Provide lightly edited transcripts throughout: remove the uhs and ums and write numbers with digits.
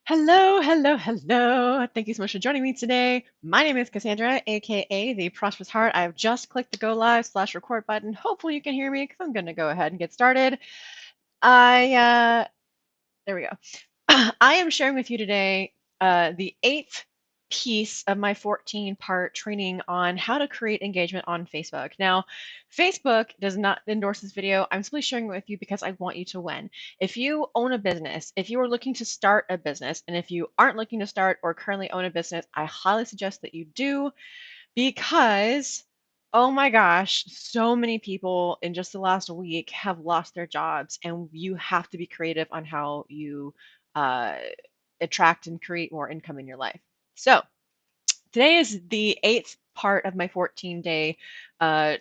Hello, hello, hello. Thank you so much for joining me today. My name is Cassandra, aka the Prosperous Heart. I've just clicked the go live slash record button. Hopefully you can hear me because I'm going to go ahead and get started. There we go. I am sharing with you today the eighth piece of my 14-part training on how to create engagement on Facebook. Now, Facebook does not endorse this video. I'm simply sharing it with you because I want you to win. If you own a business, if you are looking to start a business, and if you aren't looking to start or currently own a business, I highly suggest that you do because, oh my gosh, so many people in just the last week have lost their jobs, and you have to be creative on how you uh, attract and create more income in your life. So, today is the eighth part of my 14-day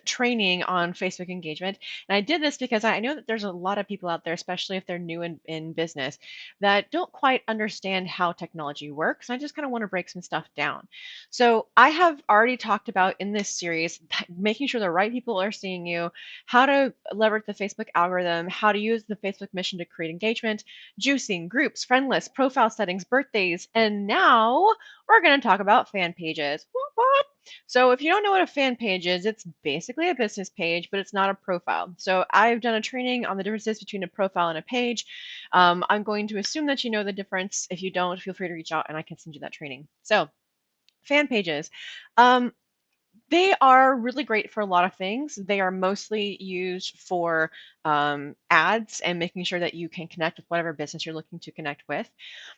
training on Facebook engagement. And I did this because I know that there's a lot of people out there, especially if they're new in business, that don't quite understand how technology works. I just kind of want to break some stuff down. So I have already talked about in this series, making sure the right people are seeing you, how to leverage the Facebook algorithm, how to use the Facebook mission to create engagement, juicing, groups, friend lists, profile settings, birthdays, and now we're going to talk about fan pages. What? So if you don't know what a fan page is, it's basically a business page, but it's not a profile. So I've done a training on the differences between a profile and a page. I'm going to assume that you know the difference. If you don't, feel free to reach out and I can send you that training. So fan pages. Um, they are really great for a lot of things. They are mostly used for ads and making sure that you can connect with whatever business you're looking to connect with.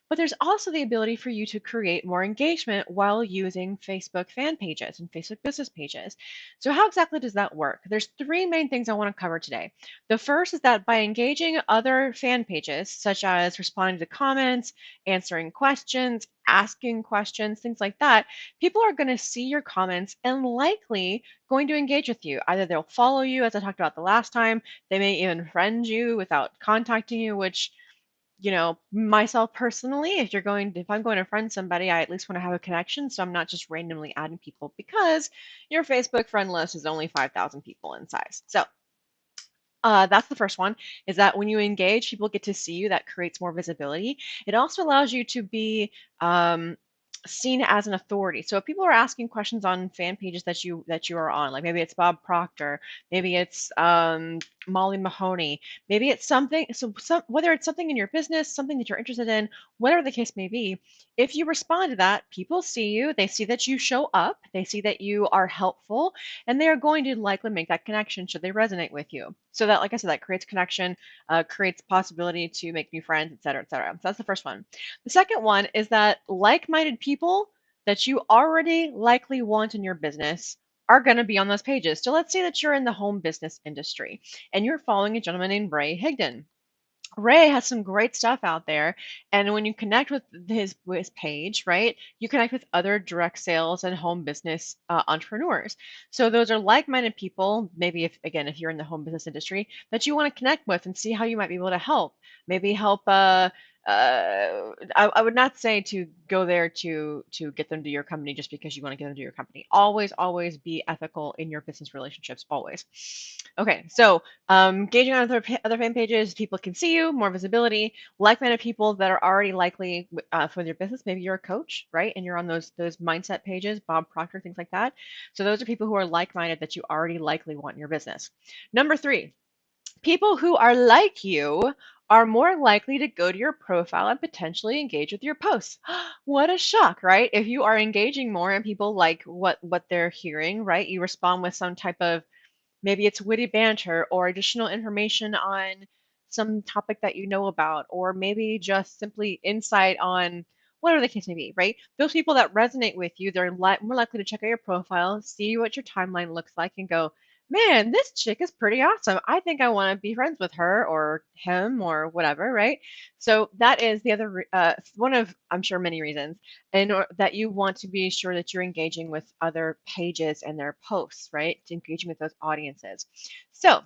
But there's also the ability for you to create more engagement while using Facebook fan pages and Facebook business pages. So how exactly does that work? There's three main things I want to cover today. The first is that by engaging other fan pages, such as responding to comments, answering questions, asking questions, things like that, people are going to see your comments and likely going to engage with you. Either they'll follow you, as I talked about the last time, they may even friend you without contacting you, which, myself personally, if I'm going to friend somebody, I at least want to have a connection, so I'm not just randomly adding people because your Facebook friend list is only 5,000 people in size. So that's the first one, is that when you engage, people get to see you. That creates more visibility. It also allows you to be seen as an authority. So if people are asking questions on fan pages that you are on, like maybe it's Bob Proctor, maybe it's Molly Mahoney, maybe it's something. So whether it's something in your business, something that you're interested in, whatever the case may be, if you respond to that, people see you. They see that you show up. They see that you are helpful, and they are going to likely make that connection should they resonate with you. So that, like I said, that creates connection, creates possibility to make new friends, et cetera, et cetera. So that's the first one. The second one is that like-minded people that you already likely want in your business are going to be on those pages. So let's say that you're in the home business industry and you're following a gentleman named Ray Higdon. Ray has some great stuff out there, and when you connect with his page, right, you connect with other direct sales and home business entrepreneurs. So those are like-minded people. Maybe if you're in the home business industry, that you want to connect with and see how you might be able to help. Maybe help. I would not say to go there to get them to your company just because you want to get them to your company. Always be ethical in your business relationships. Always. Okay, so engaging on other fan pages, people can see you, more visibility, like-minded people that are already likely for your business. Maybe you're a coach, right? And you're on those mindset pages, Bob Proctor, things like that. So those are people who are like-minded that you already likely want in your business. Number three, people who are like you are more likely to go to your profile and potentially engage with your posts. What a shock, right? If you are engaging more and people like what they're hearing, right? You respond with some type of, maybe it's witty banter or additional information on some topic that you know about, or maybe just simply insight on whatever the case may be, right? Those people that resonate with you, they're more likely to check out your profile, see what your timeline looks like, and go, man, this chick is pretty awesome. I think I want to be friends with her or him or whatever, right? So that is the other one of, I'm sure, many reasons, and that you want to be sure that you're engaging with other pages and their posts, right? Engaging with those audiences. So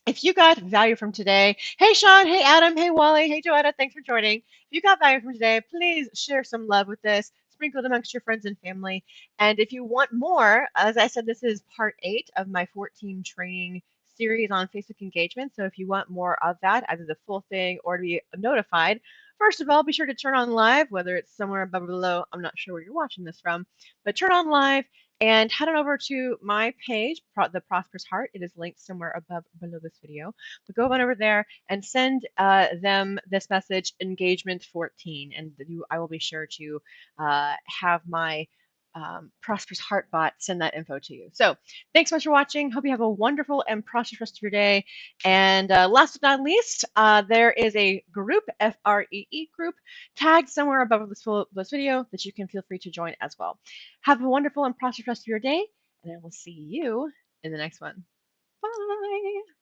if you got value from today, hey Sean, hey Adam, hey Wally, hey Joanna, thanks for joining. If you got value from today, please share some love with this, sprinkle it amongst your friends and family. And if you want more, as I said, this is part 8 of my 14 training series on Facebook engagement. So if you want more of that, either the full thing or to be notified First of all, be sure to turn on live, whether it's somewhere above or below. I'm not sure where you're watching this from, but turn on live and head on over to my page, the Prosperous Heart. It is linked somewhere above or below this video. But go on over there and send them this message, engagement 14, and I will be sure to have my Prosperous Heart bot send that info to you. So thanks so much for watching. Hope you have a wonderful and prosperous rest of your day. And last but not least, there is a group, FREE group, tagged somewhere above this video that you can feel free to join as well. Have a wonderful and prosperous rest of your day, and I will see you in the next one. Bye.